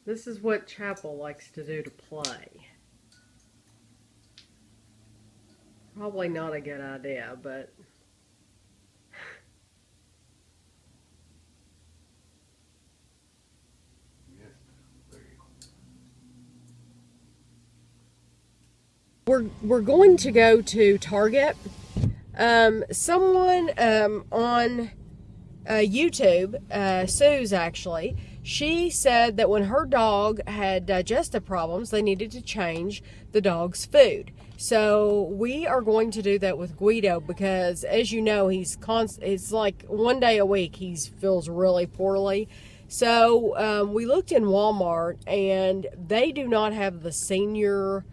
This is what Chapel likes to do to play. Probably not a good idea, but... We're going to go to Target. Someone on YouTube, Sue's actually, she said that when her dog had digestive problems, they needed to change the dog's food. So we are going to do that with Guido because, as you know, it's like one day a week he feels really poorly. So we looked in Walmart, and they do not have the senior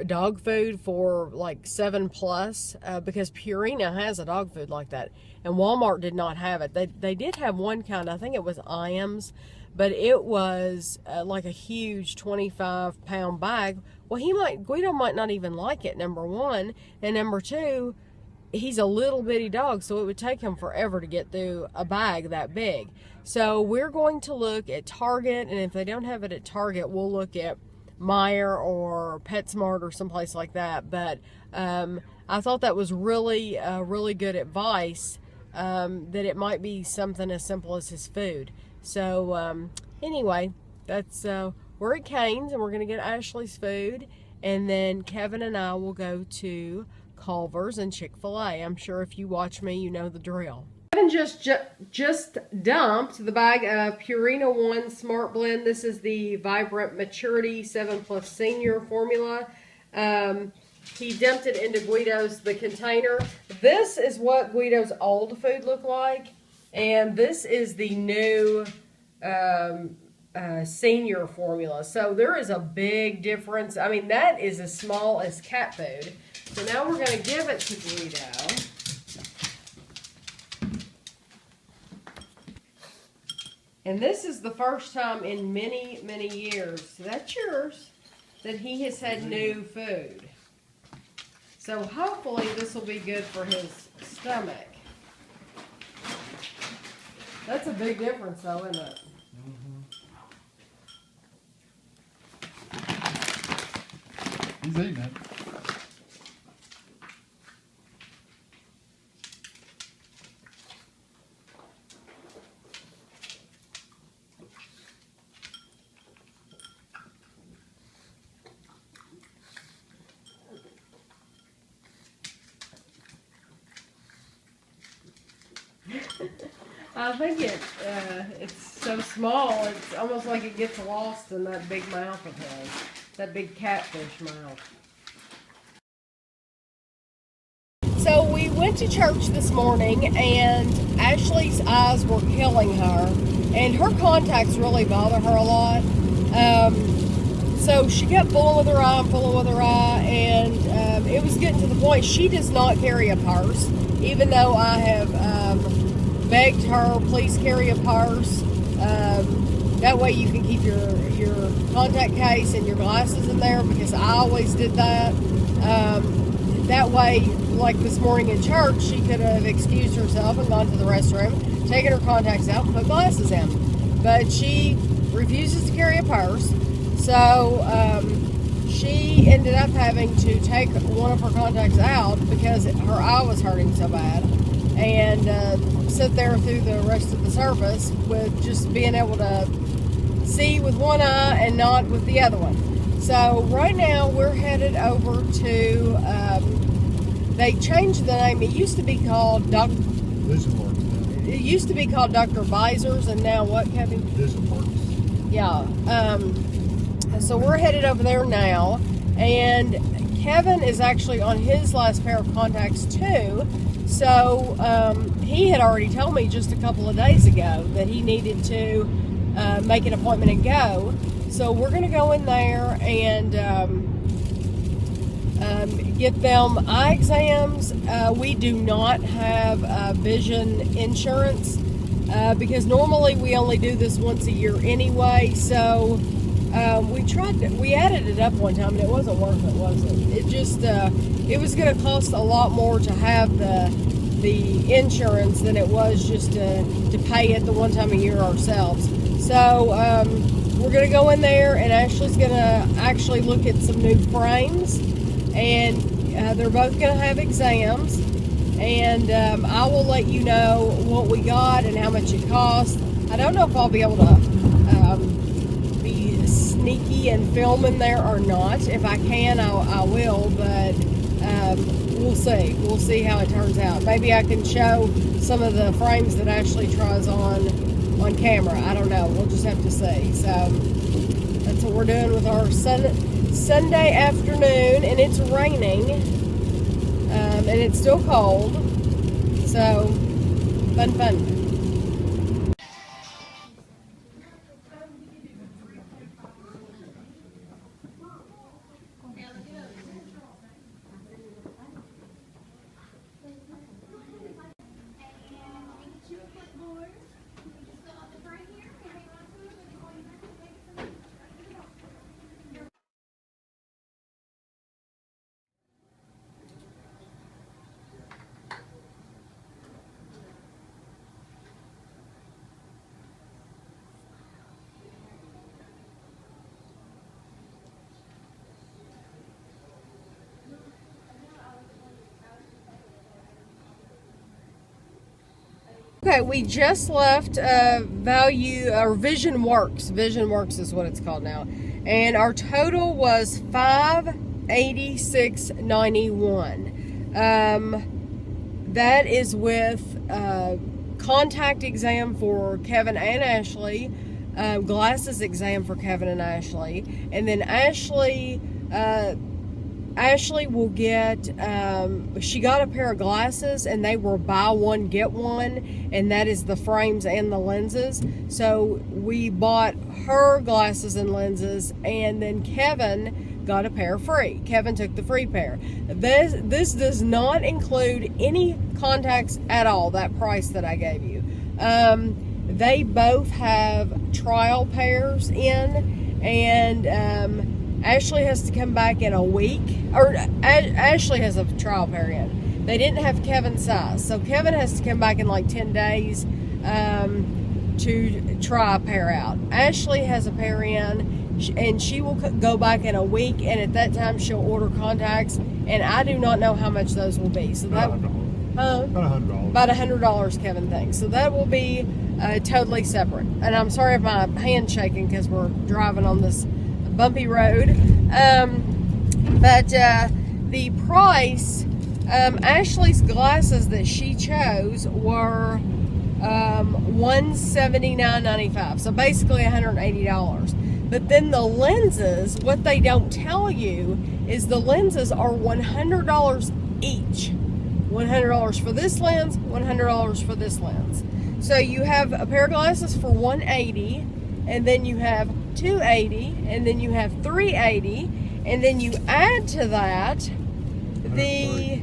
dog food for like 7+, because Purina has a dog food like that, and Walmart did not have it. They did have one kind, I think it was Iams, but it was like a huge 25-pound bag. Well, Guido might not even like it, number one, and number two, he's a little bitty dog, so it would take him forever to get through a bag that big. So we're going to look at Target, and if they don't have it at Target, we'll look at Meijer or PetSmart or someplace like that. But I thought that was really good advice, that it might be something as simple as his food. So anyway, that's we're at Cane's, and we're going to get Ashley's food, and then Kevin and I will go to Culver's and Chick-fil-A. I'm sure if you watch me, you know the drill. Kevin just dumped the bag of Purina One Smart Blend. This is the Vibrant Maturity 7+ Senior formula. He dumped it into the container. This is what Guido's old food looked like, and this is the new senior formula. So there is a big difference. I mean, that is as small as cat food. So now we're going to give it to Guido. And this is the first time in many, many years, so that's yours, that he has had new food. So hopefully this will be good for his stomach. That's a big difference though, isn't it? Mm-hmm. He's eating it. I think it's so small, it's almost like it gets lost in that big mouth of his, that big catfish mouth. So we went to church this morning, and Ashley's eyes were killing her, and her contacts really bother her a lot. So she kept pulling with her eye, and it was getting to the point she does not carry a purse, even though I have begged her, please carry a purse. That way you can keep your contact case and your glasses in there, because I always did that. That way, like this morning in church, she could have excused herself and gone to the restroom, taken her contacts out, and put glasses in. But she refuses to carry a purse, so she ended up having to take one of her contacts out because her eye was hurting so bad, and sit there through the rest of the service with just being able to see with one eye and not with the other one. So right now we're headed over to, they changed the name. It used to be called Vision Works. It used to be called Dr. Visors, and now what, Kevin? Vision Works. Yeah. So we're headed over there now, and Kevin is actually on his last pair of contacts too. So he had already told me just a couple of days ago that he needed to make an appointment and go. So we're going to go in there and get them eye exams. We do not have vision insurance because normally we only do this once a year anyway. So we added it up one time and it wasn't worth it, was it? It just it was going to cost a lot more to have the the insurance than it was just to pay it the one time a year ourselves. So we're going to go in there, and Ashley's going to actually look at some new frames, and they're both going to have exams, and I will let you know what we got and how much it costs. I don't know if I'll be able to be sneaky and film in there or not. If I can, I will, but we'll see. We'll see how it turns out. Maybe I can show some of the frames that Ashley tries on camera. I don't know. We'll just have to see. So that's what we're doing with our Sunday afternoon, and it's raining, and it's still cold. So fun. Okay, we just left Vision Works. Vision Works is what it's called now, and our total was $586.91. That is with contact exam for Kevin and Ashley, glasses exam for Kevin and Ashley, and then Ashley will get, she got a pair of glasses, and they were buy one, get one, and that is the frames and the lenses. So we bought her glasses and lenses, and then Kevin got a pair free. Kevin took the free pair. This does not include any contacts at all, that price that I gave you. They both have trial pairs in, and Ashley has to come back in a week, or Ashley has a trial pair in. They didn't have Kevin's size, so Kevin has to come back in like 10 days to try a pair out. Ashley has a pair in, and she will go back in a week, and at that time she'll order contacts, and I do not know how much those will be. So that about $100, Kevin thinks. So that will be totally separate. And I'm sorry if my hand's shaking because we're driving on this bumpy road, but the price, Ashley's glasses that she chose were $179.95, so basically $180. But then the lenses, what they don't tell you is the lenses are $100 each. $100 for this lens, $100 for this lens. So you have a pair of glasses for $180, and then you have $280, and then you have $380, and then you add to that the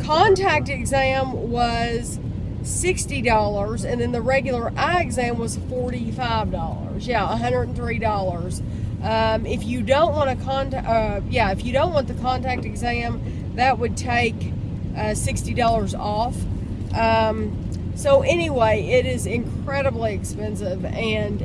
contact exam was $60, and then the regular eye exam was $45. Yeah, $103. If you don't want if you don't want the contact exam, that would take $60 off. So anyway, it is incredibly expensive, and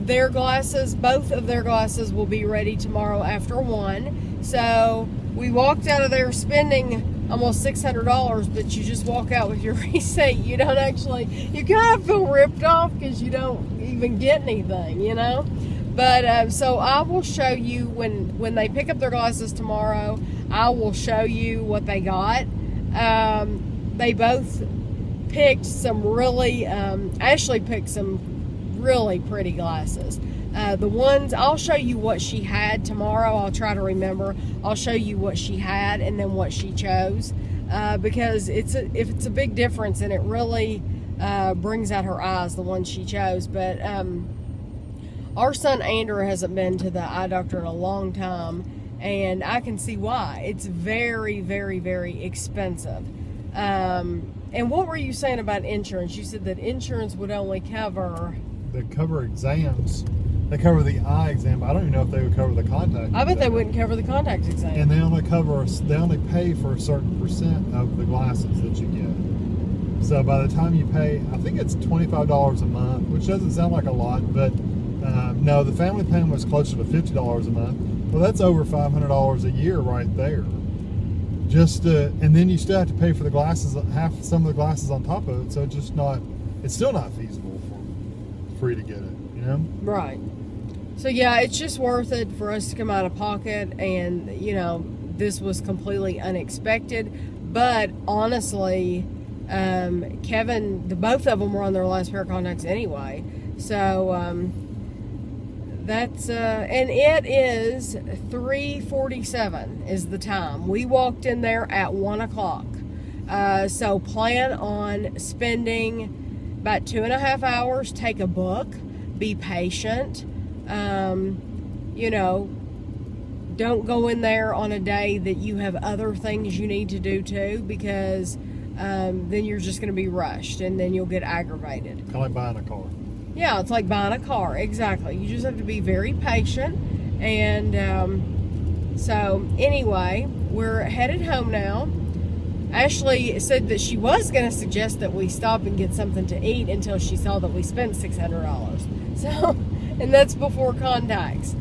their glasses, both of their glasses, will be ready tomorrow after 1. So we walked out of there spending almost $600, but you just walk out with your receipt. You don't actually, you kind of feel ripped off because you don't even get anything, you know. But so I will show you when they pick up their glasses tomorrow. I will show you what they got. They both picked some really, Ashley picked some really pretty glasses. The ones, I'll show you what she had tomorrow. I'll try to remember. I'll show you what she had and then what she chose, because if it's a big difference, and it really brings out her eyes, the one she chose. But our son Andrew hasn't been to the eye doctor in a long time, and I can see why. It's very, very, very expensive. And what were you saying about insurance? You said that insurance would only cover... They cover exams They cover the eye exam, but I don't even know if they would cover the contact. I bet they exam. wouldn't cover the contact exam. And they only pay for a certain percent of the glasses that you get. So by the time you pay, I think it's $25 a month, which doesn't sound like a lot, but no, the family plan was closer to $50 a month. Well, that's over $500 a year right there. And then you still have to pay for the glasses, some of the glasses on top of it. So it's still not feasible for free to get it, you know? Right. So yeah, it's just worth it for us to come out of pocket, and you know, this was completely unexpected. But honestly, Kevin, both of them were on their last pair of contacts anyway. So that's and it is 3:47 is the time. We walked in there at 1 o'clock. So plan on spending about 2.5 hours. Take a book. Be patient. You know, don't go in there on a day that you have other things you need to do too, because then you're just going to be rushed and then you'll get aggravated. Kind of like buying a car. Yeah, it's like buying a car. Exactly. You just have to be very patient. And so anyway, we're headed home now. Ashley said that she was going to suggest that we stop and get something to eat until she saw that we spent $600. So, and that's before contacts.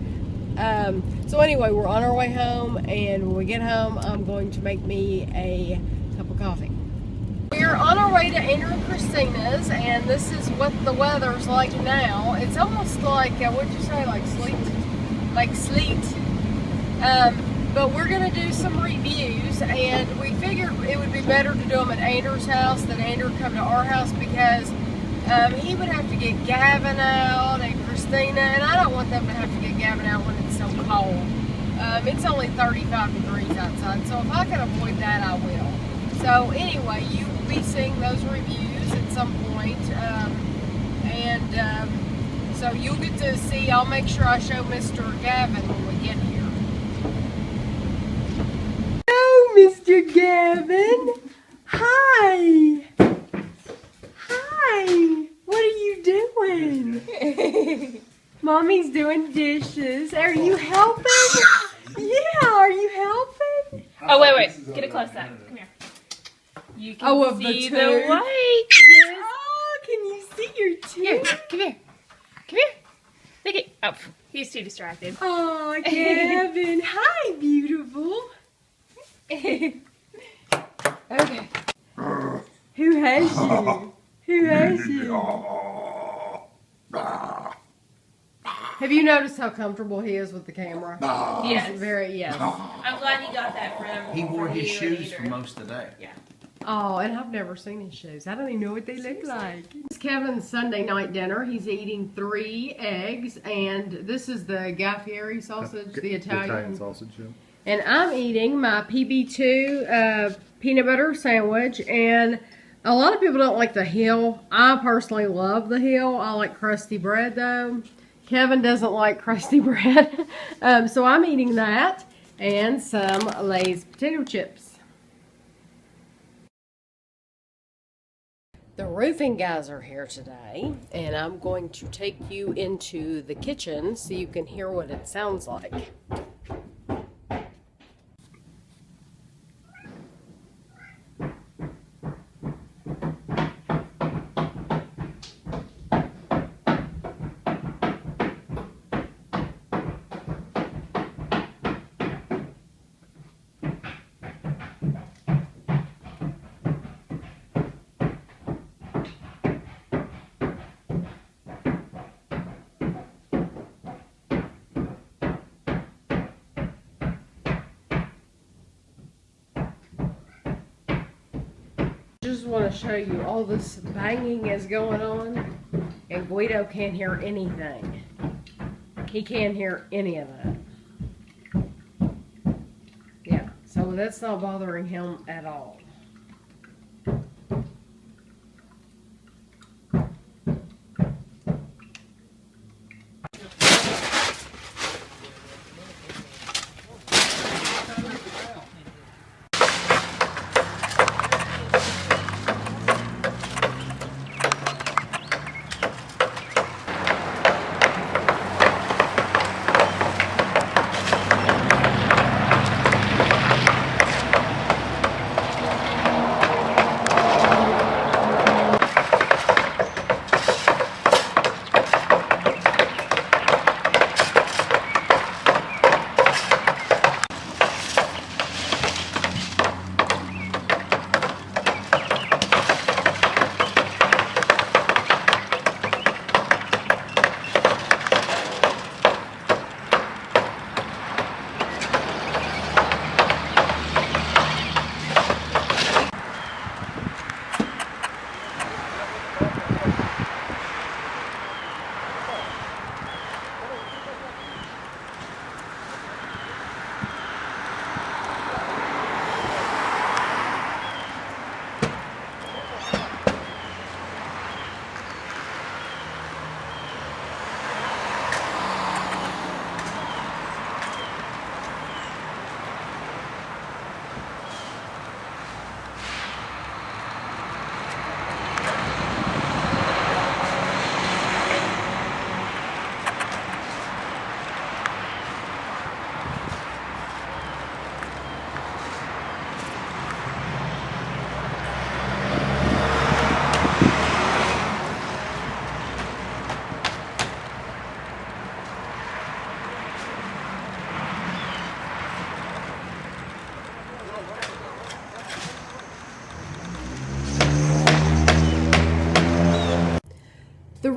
So anyway, we're on our way home, and when we get home, I'm going to make me a cup of coffee. We're on our way to Andrew and Christina's, and this is what the weather's like now. It's almost like, what'd you say, like sleet? Like sleet. But we're going to do some reviews, and we figured it would be better to do them at Andrew's house than Andrew come to our house, because he would have to get Gavin out and Christina, and I don't want them to have to get Gavin out when it's so cold. It's only 35 degrees outside, so if I can avoid that, I will. So anyway, you will be seeing those reviews at some point, so you'll get to see. I'll make sure I show Mr. Gavin when we get here. Mr. Gavin. Hi. Hi. What are you doing? Mommy's doing dishes. Are you helping? Yeah, are you helping? Oh, wait. Get a close up. Come here. You can see the white. Yes. Oh, can you see your Here, tooth? come here. Come here. Look at. Oh, he's too distracted. Oh, Gavin. Hi, beautiful. Okay. Who has you? Who has you? Have you noticed how comfortable he is with the camera? Yes. Yes. I'm glad he got that from. He wore from his you shoes and for most of the day. Yeah. Oh, and I've never seen his shoes. I don't even know what they look like. It's Kevin's Sunday night dinner. He's eating 3 eggs, and this is the Guy Fieri sausage, the Italian sausage. Yeah. And I'm eating my PB2 peanut butter sandwich, and a lot of people don't like the Hill. I personally love the Hill. I like crusty bread, though. Kevin doesn't like crusty bread. So I'm eating that and some Lay's potato chips. The roofing guys are here today, and I'm going to take you into the kitchen so you can hear what it sounds like. Just want to show you all this banging is going on, and Guido can't hear anything. He can't hear any of that. Yeah, so that's not bothering him at all.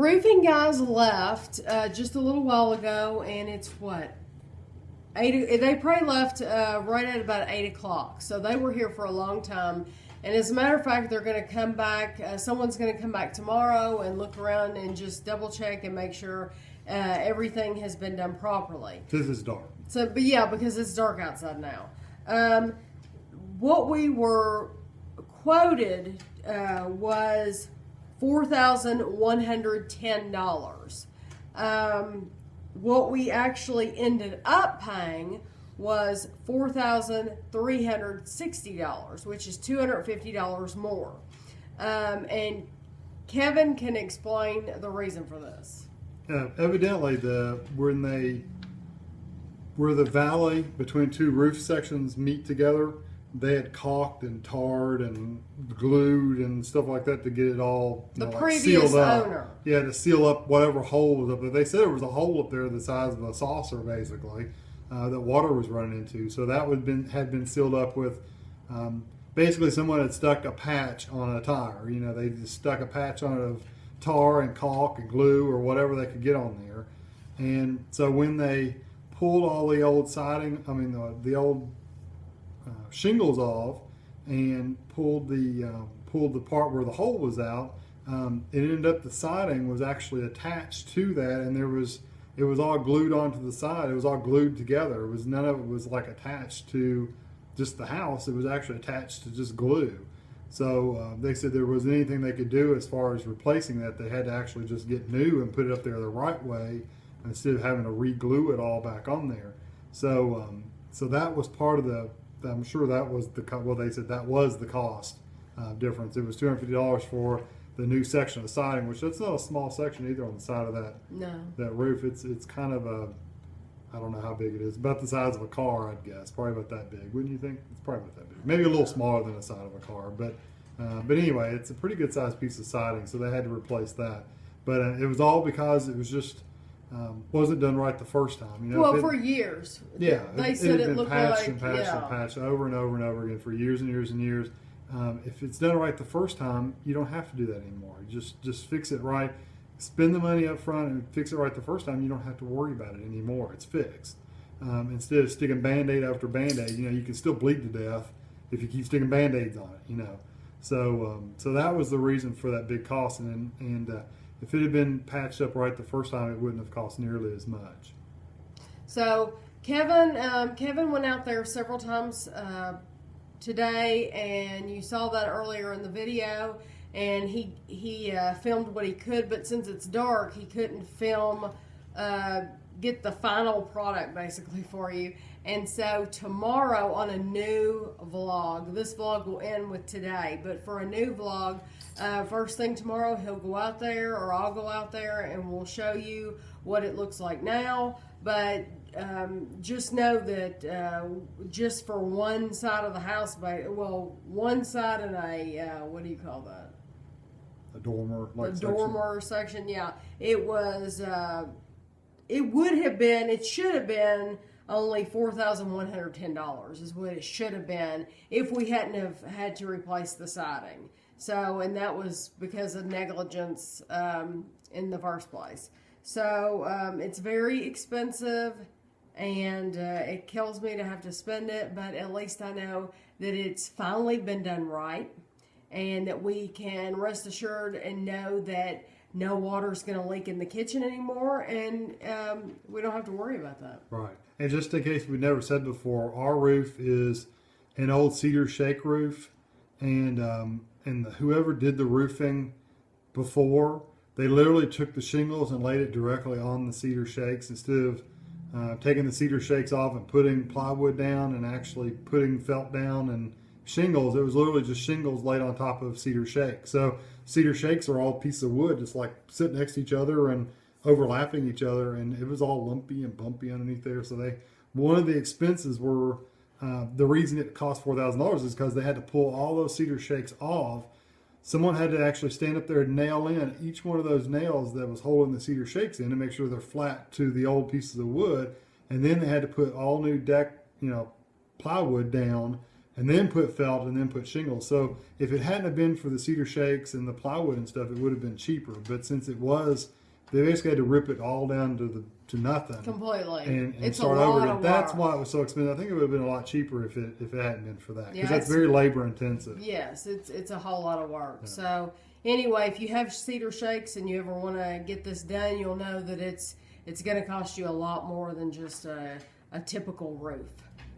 roofing guys left just a little while ago, and it's what? They probably left right at about 8 o'clock. So they were here for a long time. And as a matter of fact, they're going to come back. Someone's going to come back tomorrow and look around and just double check and make sure everything has been done properly. This is dark. So, but yeah, because it's dark outside now. What we were quoted was $4,110. What we actually ended up paying was $4,360, which is $250 more. And Kevin can explain the reason for this. Evidently, where the valley between two roof sections meet together, they had caulked and tarred and glued and stuff like that to get it all previous sealed up. owner. Yeah, to seal up whatever hole was up there. They said there was a hole up there the size of a saucer, basically, that water was running into. So that had been sealed up with basically someone had stuck a patch on a tire. They just stuck a patch on it of tar and caulk and glue or whatever they could get on there. And so when they pulled all the old siding, the old shingles off and pulled the part where the hole was out, it ended up the siding was actually attached to that, and it was all glued onto the side. It was all glued together. None of it was like attached to just the house. It was actually attached to just glue. So they said there wasn't anything they could do as far as replacing that. They had to actually just get new and put it up there the right way instead of having to re-glue it all back on there. So that was part of the. I'm sure that was they said that was the cost difference. It was $250 for the new section of siding, which that's not a small section either on the side of that roof. It's kind of I don't know how big it is, about the size of a car, I'd guess. Probably about that big, wouldn't you think? It's probably about that big. Maybe a little smaller than the side of a car, but anyway, it's a pretty good sized piece of siding, so they had to replace that. But it was all because it was just wasn't done right the first time. For years. Yeah, they said it looked patched like and patched over and over and over again for years and years and years. If it's done right the first time, you don't have to do that anymore. Just fix it right. Spend the money up front and fix it right the first time. You don't have to worry about it anymore. It's fixed. Instead of sticking Band-Aid after Band-Aid, you can still bleed to death if you keep sticking Band-Aids on it. So that was the reason for that big cost. And if it had been patched up right the first time, it wouldn't have cost nearly as much. So Kevin went out there several times today, and you saw that earlier in the video. And he filmed what he could, but since it's dark, he couldn't film, get the final product basically for you. And so tomorrow on a new vlog, this vlog will end with today, but for a new vlog, first thing tomorrow, he'll go out there, or I'll go out there, and we'll show you what it looks like now. But just know that just for one side of the house, one side and what do you call that? A dormer, like section. Dormer section, yeah. It was. It should have been only $4,110 is what it should have been if we hadn't have had to replace the siding. So, and that was because of negligence in the first place. So it's very expensive, and it kills me to have to spend it, but at least I know that it's finally been done right, and that we can rest assured and know that no water's going to leak in the kitchen anymore, and we don't have to worry about that. Right. And just in case we've never said before, our roof is an old cedar shake roof, and whoever did the roofing before, they literally took the shingles and laid it directly on the cedar shakes instead of taking the cedar shakes off and putting plywood down and actually putting felt down and shingles. It was literally just shingles laid on top of cedar shakes. So cedar shakes are all pieces of wood just like sitting next to each other and overlapping each other, and it was all lumpy and bumpy underneath there. So one of the expenses were the reason it cost $4,000 is because they had to pull all those cedar shakes off. Someone had to actually stand up there and nail in each one of those nails that was holding the cedar shakes in to make sure they're flat to the old pieces of wood, and then they had to put all new deck plywood down, and then put felt, and then put shingles. So if it hadn't have been for the cedar shakes and the plywood and stuff, it would have been cheaper. But since it was they basically had to rip it all down to nothing completely, and it's start a lot over again. of That's work. why it was so expensive. I think it would have been a lot cheaper if it hadn't been for that, because Yeah, that's very labor intensive. Yes, it's a whole lot of work. Yeah. So anyway, if you have cedar shakes and you ever want to get this done, you'll know that it's going to cost you a lot more than just a typical roof.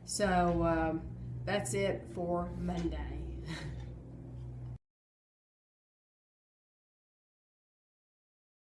So that's it for Monday.